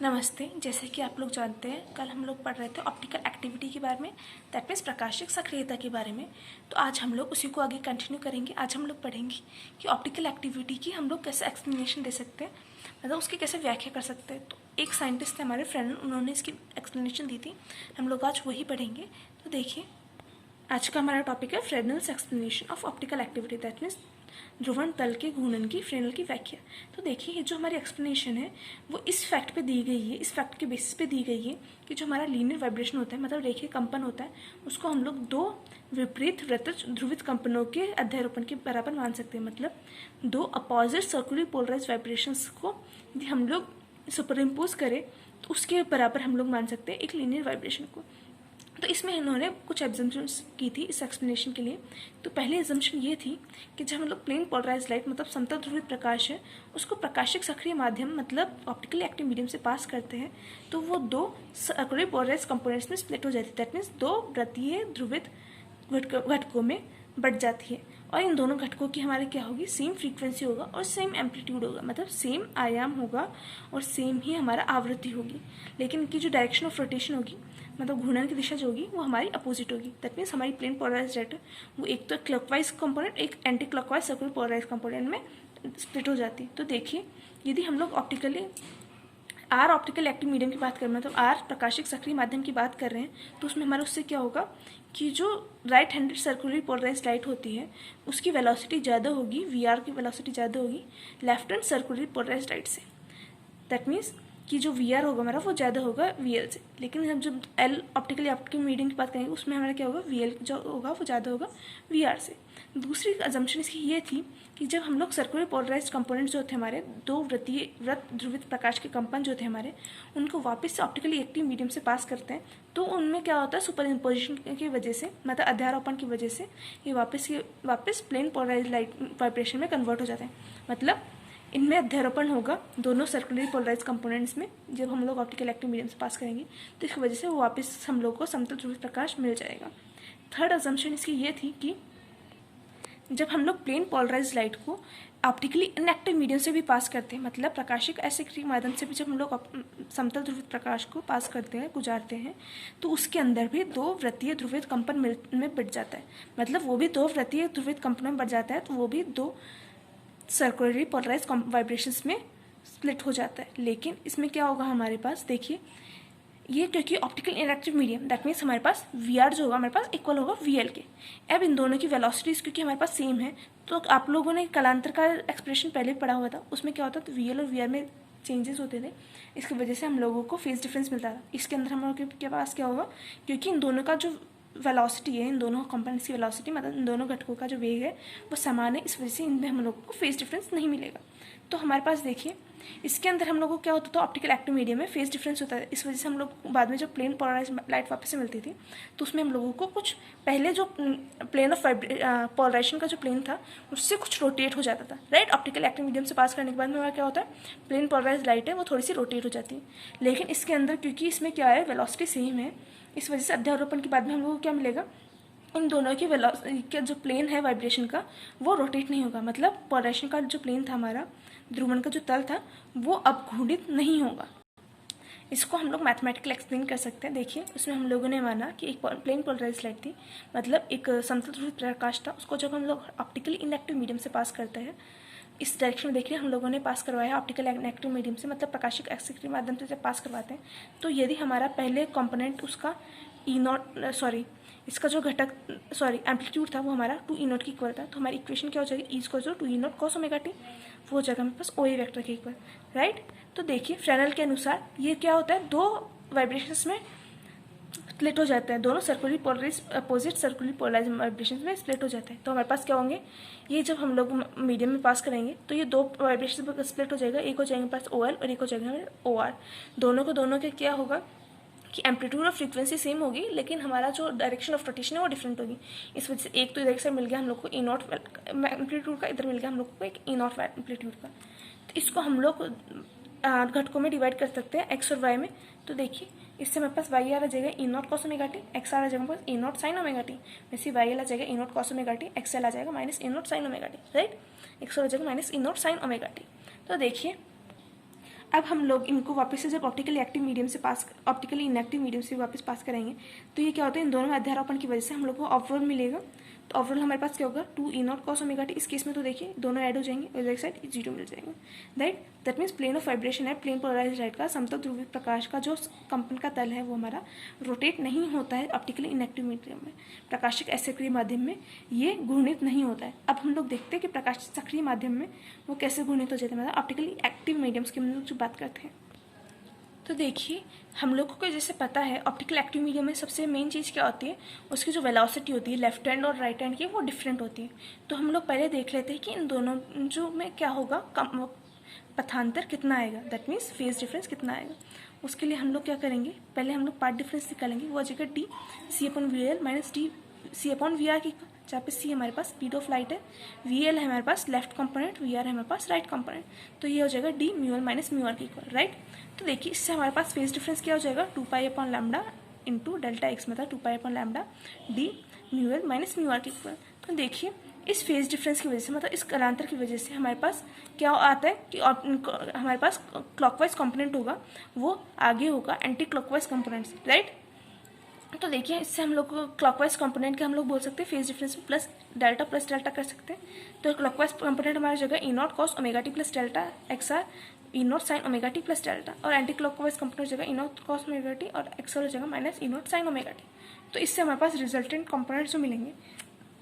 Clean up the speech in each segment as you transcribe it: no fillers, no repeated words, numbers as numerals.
नमस्ते। जैसे कि आप लोग जानते हैं, कल हम लोग पढ़ रहे थे ऑप्टिकल एक्टिविटी के बारे में, दैट मीन्स प्रकाशिक सक्रियता के बारे में। तो आज हम लोग उसी को आगे कंटिन्यू करेंगे। आज हम लोग पढ़ेंगे कि ऑप्टिकल एक्टिविटी की हम लोग कैसे एक्सप्लेनेशन दे सकते हैं, मतलब उसकी कैसे व्याख्या कर सकते हैं। तो एक साइंटिस्ट थे हमारे फ्रेंड, उन्होंने इसकी एक्सप्लेनेशन दी थी, हम लोग आज वही पढ़ेंगे। तो देखिए, आज का हमारा टॉपिक है Fresnel's explanation of optical activity, that means ध्रुवण तल के घूर्णन की फ्रेनल की व्याख्या। तो देखिए, ये जो हमारी एक्सप्लेनेशन है वो इस फैक्ट पे दी गई है, इस फैक्ट के बेसिस पे दी गई है कि जो हमारा लीनियर वाइब्रेशन होता है, मतलब रेखीय कंपन होता है, उसको हम लोग दो विपरीत वृत्तज ध्रुवित कंपनों के अध्यारोपण के बराबर मान सकते हैं। मतलब दो अपोजिट सर्कुलर पोलराइज वाइब्रेशंस को यदि हम लोग सुपर इम्पोज करें तो उसके बराबर हम लोग मान सकते हैं एक लीनियर वाइब्रेशन को। तो इसमें इन्होंने कुछ एग्जम्पन्स की थी इस एक्सप्लेनेशन के लिए। तो पहली एग्जम्पशन ये थी कि जब हम लोग प्लेन पोलराइज लाइट, मतलब समतल ध्रुवित प्रकाश है, उसको प्रकाशिक सक्रिय माध्यम मतलब ऑप्टिकली एक्टिव मीडियम से पास करते हैं, तो वो दो सर्कुलर पोलराइज कंपोनेंट्स में स्प्लिट हो जाती है। दैट मीन्स दो वृत्तीय ध्रुवित घटकों में बढ़ जाती है, और इन दोनों घटकों की हमारे क्या होगी, सेम फ्रीक्वेंसी होगा और सेम एम्पलीट्यूड होगा, मतलब सेम आयाम होगा और सेम ही हमारा आवृत्ति होगी। लेकिन इनकी जो डायरेक्शन ऑफ रोटेशन होगी, मतलब घूर्णन की दिशा जो होगी, वो हमारी अपोजिट होगी। दैट मीन्स हमारी प्लेन पोलराइज लाइट है वो एक तो क्लॉकवाइज कंपोनेंट, एक anti clockwise circular polarise component में स्प्लिट हो जाती है। तो देखिए, यदि हम लोग आर ऑप्टिकल एक्टिव मीडियम की बात कर रहे हैं, मतलब आर प्रकाशिक सक्रिय माध्यम की बात कर रहे हैं, तो उसमें हमारा उससे क्या होगा कि जो right handed circular polarise light होती है उसकी वेलोसिटी ज़्यादा होगी, वी आर की वेलोसिटी ज़्यादा होगी left hand circular polarise light से। दैट मीन्स कि जो वी आर होगा हमारा वो ज़्यादा होगा वी एल से। लेकिन हम जब एल ऑप्टिकली एक्टिव मीडियम की बात करेंगे उसमें हमारा क्या होगा, वी एल जो होगा वो ज़्यादा होगा वी आर से। दूसरी अजम्पशन इसकी ये थी कि जब हम लोग सर्कुलर पोलराइज्ड कंपोनेंट्स जो थे हमारे, दो वृत्त ध्रुवित प्रकाश के कंपन जो थे हमारे, उनको वापस से ऑप्टिकली एक्टिव मीडियम से पास करते हैं, तो उनमें क्या होता है, सुपर इम्पोजिशन की वजह से, मतलब अध्यारोपण की वजह से ये वापस प्लेन पोलराइज लाइट वाइब्रेशन में कन्वर्ट हो जाते हैं। मतलब इनमें अध्यारोपण होगा दोनों सर्कुलर पोलराइज कंपोनेंट्स में जब हम लोग ऑप्टिकल एक्टिव मीडियम से पास करेंगे, तो इसकी वजह से वो वापस हम लोग को समतल ध्रुवित प्रकाश मिल जाएगा। थर्ड अजम्पशन इसकी ये थी कि जब हम लोग प्लेन पोलराइज लाइट को ऑप्टिकली इनएक्टिव मीडियम से भी पास करते हैं, मतलब प्रकाशिक असक्रिय माध्यम से भी जब हम लोग समतल ध्रुवित प्रकाश को पास करते हैं, गुजारते हैं, तो उसके अंदर भी दो वृत्तीय ध्रुवित कंपन में बढ़ जाता है। मतलब वो भी दो वृत्तीय ध्रुवित कंपन में बढ़ जाता है, तो वो भी दो सर्कुलरली पोलराइज वाइब्रेशंस में स्प्लिट हो जाता है। लेकिन इसमें क्या होगा हमारे पास, देखिए, ये क्योंकि optical inactive medium, that means हमारे पास वी आर जो होगा हमारे पास इक्वल होगा वी एल के। अब इन दोनों की वेलोसिटीज क्योंकि हमारे पास सेम है, तो आप लोगों ने कलांतर का एक्सप्रेशन पहले पढ़ा हुआ था, उसमें क्या होता था, तो वी एल और वी आर में चेंजेस होते थे, इसकी वजह से हम लोगों को फेज डिफरेंस मिलता था। इसके अंदर हम लोगों के पास क्या होगा, क्योंकि इन दोनों का जो वेलोसिटी है, इन दोनों कंपोनेंट्स की वेलोसिटी, मतलब इन दोनों घटकों का जो वेग है वो समान है, इस वजह से इनमें हम लोगों को फेज डिफरेंस नहीं मिलेगा। तो हमारे पास देखिए, इसके अंदर हम लोगों को क्या होता था, ऑप्टिकल एक्टिव मीडियम में फेज डिफरेंस होता है, इस वजह से हम लोग बाद में जब प्लेन पोलराइज लाइट वापस से मिलती थी, तो उसमें हम लोगों को कुछ पहले जो प्लेन ऑफ पोलराइजेशन का जो प्लेन था उससे कुछ रोटेट हो जाता था, राइट। ऑप्टिकल एक्टिव मीडियम से पास करने के बाद में हमारा क्या होता है, प्लेन पोलराइज लाइट है वो थोड़ी सी रोटेट हो जाती है। लेकिन इसके अंदर क्योंकि इसमें क्या है, वेलोसिटी सेम है, इस वजह से अध्यारोपण के बाद में हम लोगों को क्या मिलेगा, इन दोनों की वेलोसिटी जो प्लेन है वाइब्रेशन का वो रोटेट नहीं होगा। मतलब पोलराइजेशन का जो प्लेन था हमारा, ध्रुवण का जो तल था, वो अब घूर्णित नहीं होगा। इसको हम लोग मैथमेटिकल एक्सप्लेन कर सकते हैं। देखिए, उसमें हम लोगों ने माना कि एक प्लेन पोलराइज लाइट थी, मतलब एक समतल ध्रुवित प्रकाश था, उसको जब हम लोग ऑप्टिकली इनएक्टिव मीडियम से पास करते हैं, इस डायरेक्शन में देखिए हम लोगों ने पास करवाया ऑप्टिकल इनएक्टिव मीडियम से, मतलब प्रकाशिक एक्सिक्रिय माध्यम से जब पास करवाते हैं, तो यदि हमारा पहले कंपोनेंट उसका इसका जो घटक एम्पलीट्यूड था वो हमारा 2E0 की इक्वल था, तो हमारी इक्वेशन क्या हो जाएगी, E = 2E0 cos omega T, वो हो जाएगा हमारे पास OA वेक्टर के इक्वल, राइट। तो देखिए, फ्रेनल के अनुसार ये क्या होता है, दो वाइब्रेशंस में स्प्लिट हो जाता है, दोनों circular polarise opposite circular polarise vibrations में स्प्लिट हो जाते हैं। तो हमारे पास क्या होंगे, ये जब हम लोग मीडियम में पास करेंगे तो ये दो वाइब्रेशन स्प्लिट हो जाएगा, एक हो जाएंगे पास OL और एक हो जाएगा OR। दोनों के क्या होगा कि एम्पलीट्यूड और फ्रीक्वेंसी सेम होगी, लेकिन हमारा जो डायरेक्शन ऑफ रोटेशन है वो डिफरेंट होगी। इस वजह से एक तो इधर से मिल गया हम लोग को E0 एम्पलीट्यूड का, इधर मिल गया हम लोग को एक E0 एम्पलीट्यूड का। तो इसको हम लोग घटकों में डिवाइड कर सकते हैं, एक्स और वाई में। तो देखिए, इससे हमारे पास वाई आ जाएगा E0 cos omega T, X आ जाएगा हमारे पास E0 sin ओमेगा टी, वैसे वाई आ जाएगा E0 cos omega T, X आ जाएगा -E0 sin omega T, right. X आ जाएगा -E0 sin ओमेगा टी। तो देखिए, अब हम लोग इनको वापस से जब ऑप्टिकली एक्टिव मीडियम से पास, ऑप्टिकली इनएक्टिव मीडियम से वापस पास करेंगे तो ये क्या होता है, इन दोनों में अध्यारोपण की वजह से हम लोग को ओवरऑल मिलेगा। तो ओवरऑल हमारे पास क्या होगा, 2 E0 cos ओमेगा टी। इस केस में तो देखिए दोनों ऐड हो जाएंगे और एक साइड 0 मिल जाएगा, right. That means plane of vibration है, प्लेन पोलराइज्ड लाइट का समतल ध्रुवीय प्रकाश का जो कंपन का तल है वो हमारा रोटेट नहीं होता है ऑप्टिकली इनएक्टिव मीडियम में। प्रकाशिक असक्रिय माध्यम में ये घूर्णित नहीं होता है। अब हम लोग देखते हैं कि प्रकाशिक सक्रिय माध्यम में वो कैसे घूर्णित हो जाते हैं, मतलब ऑप्टिकली एक्टिव मीडियम्स की हम लोग जो बात करते हैं। तो देखिए हम लोगों को जैसे पता है ऑप्टिकल एक्टिव मीडियम में सबसे मेन चीज़ क्या होती है, उसकी जो वेलोसिटी होती है लेफ्ट हैंड और राइट हैंड की वो डिफरेंट होती है। तो हम लोग पहले देख लेते हैं कि इन दोनों जो में क्या होगा, कम पथांतर कितना आएगा, दैट मीन्स फेज डिफरेंस कितना आएगा। उसके लिए हम लोग क्या करेंगे, पहले हम लोग पार्ट डिफरेंस निकालेंगे, वो आ जाएगा D C upon V L minus D C upon V R की, जहाँ पे सी हमारे पास स्पीड ऑफ लाइट है, वी एल है हमारे पास लेफ्ट कंपोनेंट, वी आर है हमारे पास राइट कंपोनेंट। तो ये हो जाएगा D mu L minus mu R की इक्वल, राइट। तो देखिए इससे हमारे पास फेज डिफरेंस क्या हो जाएगा, 2 pi upon lambda into delta X, मतलब 2 pi upon lambda D mu L minus mu R की इक्वल। तो देखिए इस फेज डिफरेंस की वजह से, मतलब इस कालांतर की वजह से हमारे पास क्या आता है कि हमारे पास क्लॉकवाइज कंपोनेंट होगा वो आगे होगा एंटी क्लॉकवाइज कंपोनेंट्स, राइट। तो देखिए इससे हम लोग क्लॉकवाइज कंपोनेंट के हम लोग बोल सकते हैं फेज डिफरेंस प्लस डेल्टा कर सकते हैं। तो क्लॉकवाइज कंपोनेंट हमारी जगह E0 cos omega T plus delta X R E0 sin omega T plus delta, और एंटी क्लॉकवाइज कंपोनेंट जगह E0 cos ओमेगा टी और एक्स आर जगह minus E0 sin omega T. तो इससे हमारे पास रिजल्टेंट कंपोनेंट जो मिलेंगे,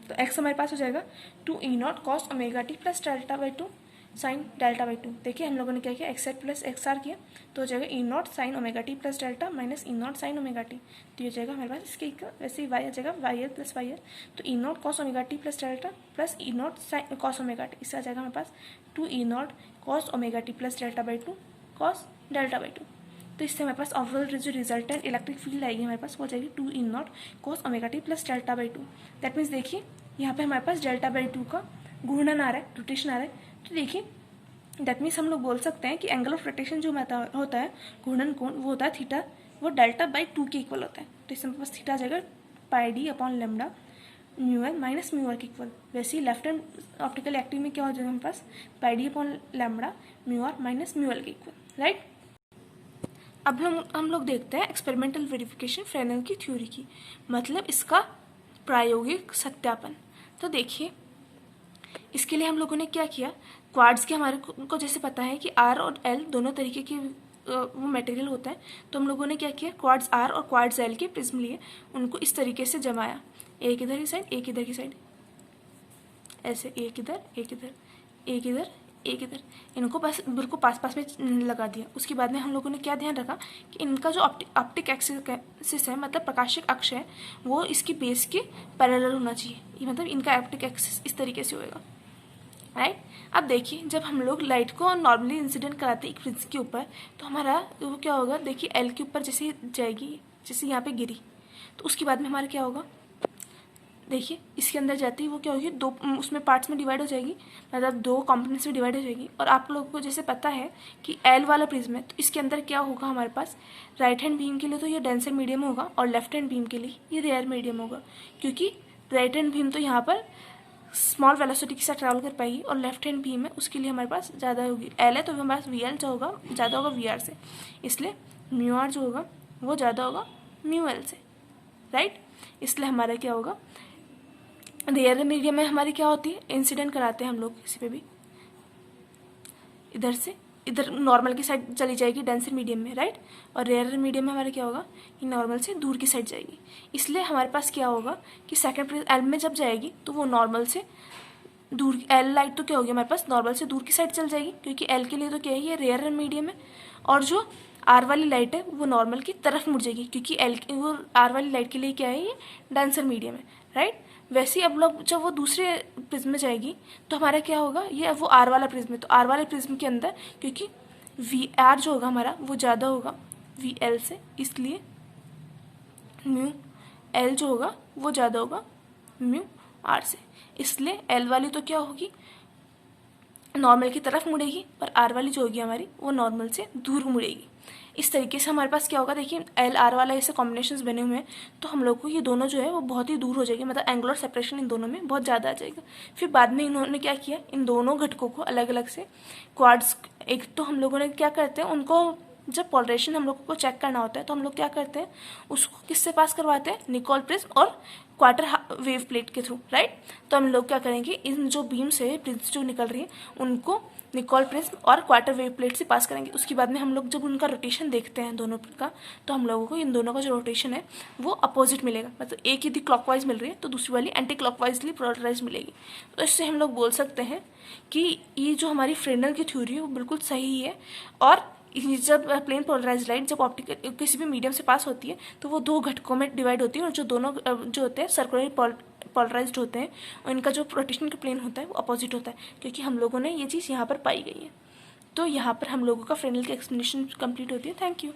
तो एक्स हमारे पास हो जाएगा 2 E0 cos omega T plus delta by 2 sine delta by 2। देखिए हम लोगों ने क्या किया, X R plus X R किया, तो हो जाएगा E0 sin omega T plus delta minus E0 sin omega T. तो ये हो जाएगा हमारे पास इसके वैसे ही वाई आ जाएगा Y L plus Y L, तो E0 cos omega T plus delta plus E0 sin cos omega T, इससे आ जाएगा हमारे पास 2 E0 cos omega T plus delta by 2 cos delta by 2। तो इससे हमारे पास ओवरऑल जो रिजल्टेंट इलेक्ट्रिक फील्ड आएगी हमारे पास वो जाएगी 2 E0 cos omega T plus delta by 2। That means देखिए यहाँ पे हमारे पास डेल्टा बाई 2 का घूर्णन आ रहा है, रोटेशन आ रहा है। तो देखिए दैट मीन्स हम लोग बोल सकते हैं कि एंगल ऑफ रोटेशन जो होता है घूर्णन कोण, वो होता है थीटा, वो डेल्टा बाई 2 के इक्वल होता है। तो इसमें पास थीटा आ जाएगा pi D upon lambda mu L minus mu R के इक्वल। वैसे ही लेफ्ट हैंड ऑप्टिकल एक्टिव में क्या हो जाएगा हमारे पास, pi D upon lambda mu R minus mu L के इक्वल, राइट। अब हम लोग देखते हैं एक्सपेरिमेंटल वेरिफिकेशन फ्रेनेल की थ्योरी की, मतलब इसका प्रायोगिक सत्यापन। तो देखिए इसके लिए हम लोगों ने क्या किया, क्वार्ट्ज के हमारे को जैसे पता है कि आर और एल दोनों तरीके के वो मटेरियल होता है। तो हम लोगों ने क्या किया, क्वार्ट्ज आर और क्वार्ट्ज एल के प्रिज्म लिए, उनको इस तरीके से जमाया, एक इधर की साइड एक इधर की साइड, ऐसे एक इधर एक इधर एक इधर एक इधर, इनको बस बिल्कुल पास पास में लगा दिया। उसके बाद में हम लोगों ने क्या ध्यान रखा कि इनका जो ऑप्टिक एक्सिस है, मतलब प्रकाशिक अक्ष है, वो इसकी बेस के पैरेलल होना चाहिए। ये मतलब इनका ऑप्टिक एक्सिस इस तरीके से होएगा, राइट। अब देखिए जब हम लोग लाइट को नॉर्मली इंसिडेंट कराते हैं एक प्रिज्म के ऊपर, तो हमारा वो क्या होगा, देखिए एल के ऊपर जैसे जाएगी, जैसे यहाँ पे गिरी, तो उसके बाद में हमारा क्या होगा, देखिए इसके अंदर जाती है वो क्या होगी, दो उसमें पार्ट्स में डिवाइड हो जाएगी, मतलब दो कंपोनेंट्स में डिवाइड हो जाएगी। और आप लोगों को जैसे पता है कि एल वाला प्रिज्म है, तो इसके अंदर क्या होगा हमारे पास, राइट हैंड बीम के लिए तो ये डेंसर मीडियम होगा और लेफ्ट हैंड बीम के लिए ये रेयर मीडियम होगा, क्योंकि राइट हैंड बीम तो यहाँ पर स्मॉल वेलोसिटी के साथ ट्रैवल कर पाएगी और लेफ्ट हैंड बीम है उसके लिए हमारे पास ज़्यादा होगी, एल है तो हमारे पास वी एल जो होगा ज़्यादा होगा वी आर से, इसलिए म्यू आर जो होगा वो ज़्यादा होगा म्यू एल से, राइट। इसलिए हमारा क्या होगा, रेयर मीडियम में हमारी क्या होती है, इंसिडेंट कराते हैं हम लोग किसी पे भी, इधर से इधर नॉर्मल की साइड चली जाएगी डेंसर मीडियम में, राइट। और रेयर मीडियम में हमारा क्या होगा कि नॉर्मल से दूर की साइड जाएगी। इसलिए हमारे पास क्या होगा कि सेकंड एल में जब जाएगी तो वो नॉर्मल से दूर, एल लाइट तो क्या होगी हमारे पास नॉर्मल से दूर की साइड चल जाएगी, क्योंकि एल के लिए तो क्या है ये रेयर मीडियम है, और जो आर वाली लाइट है वो नॉर्मल की तरफ मुड़ जाएगी, क्योंकि एल वो आर वाली लाइट के लिए क्या है ये डेंसर मीडियम है, राइट। वैसे ही अब लोग जब वो दूसरे प्रिज्म में जाएगी तो हमारा क्या होगा, ये वो आर वाला प्रिज्म है, तो आर वाले प्रिज्म के अंदर क्योंकि वी आर जो होगा हमारा वो ज़्यादा होगा वी एल से, इसलिए म्यू एल जो होगा वो ज़्यादा होगा म्यू आर से, इसलिए एल वाली तो क्या होगी नॉर्मल की तरफ मुड़ेगी, पर आर वाली जो होगी हमारी वो नॉर्मल से दूर मुड़ेगी। इस तरीके से हमारे पास क्या होगा, देखिए एल आर वाला ऐसे कॉम्बिनेशंस बने हुए हैं, तो हम लोग को ये दोनों जो है वो बहुत ही दूर हो जाएगी, मतलब एंगुलर सेपरेशन इन दोनों में बहुत ज़्यादा आ जाएगा। फिर बाद में इन्होंने क्या किया, इन दोनों घटकों को अलग अलग से क्वाड्स एक तो हम लोगों ने क्या करते हैं, उनको जब पोलराइजेशन हम लोगों को चेक करना होता है तो हम लोग क्या करते हैं, उसको किससे पास करवाते हैं, निकोल प्रिज्म और क्वार्टर वेव प्लेट के थ्रू, राइट। तो हम लोग क्या करेंगे, इन जो बीम से जो निकल रही है उनको निकोल प्रिज्म और क्वार्टर वेव प्लेट से पास करेंगे। उसके बाद में हम लोग जब उनका रोटेशन देखते हैं दोनों का, तो हम लोगों को इन दोनों का जो रोटेशन है वो अपोजिट मिलेगा। मतलब एक यदि क्लॉकवाइज मिल रही है तो दूसरी वाली एंटी क्लॉकवाइजली पोलराइज मिलेगी। तो इससे हम लोग बोल सकते हैं कि ये जो हमारी फ्रेनेल की थ्योरी है वो बिल्कुल सही है। और जब प्लेन पोलराइज लाइट जब ऑप्टिकल किसी भी मीडियम से पास होती है तो वो दो घटकों में डिवाइड होती है, और जो दोनों जो होते हैं सर्कुलर पोलराइज्ड होते हैं, और इनका जो रोटेशन का प्लेन होता है वो अपोजिट होता है, क्योंकि हम लोगों ने ये चीज़ यहाँ पर पाई गई है। तो यहाँ पर हम लोगों का फ्रेनेल की एक्सप्लेनेशन कंप्लीट होती है। Thank you.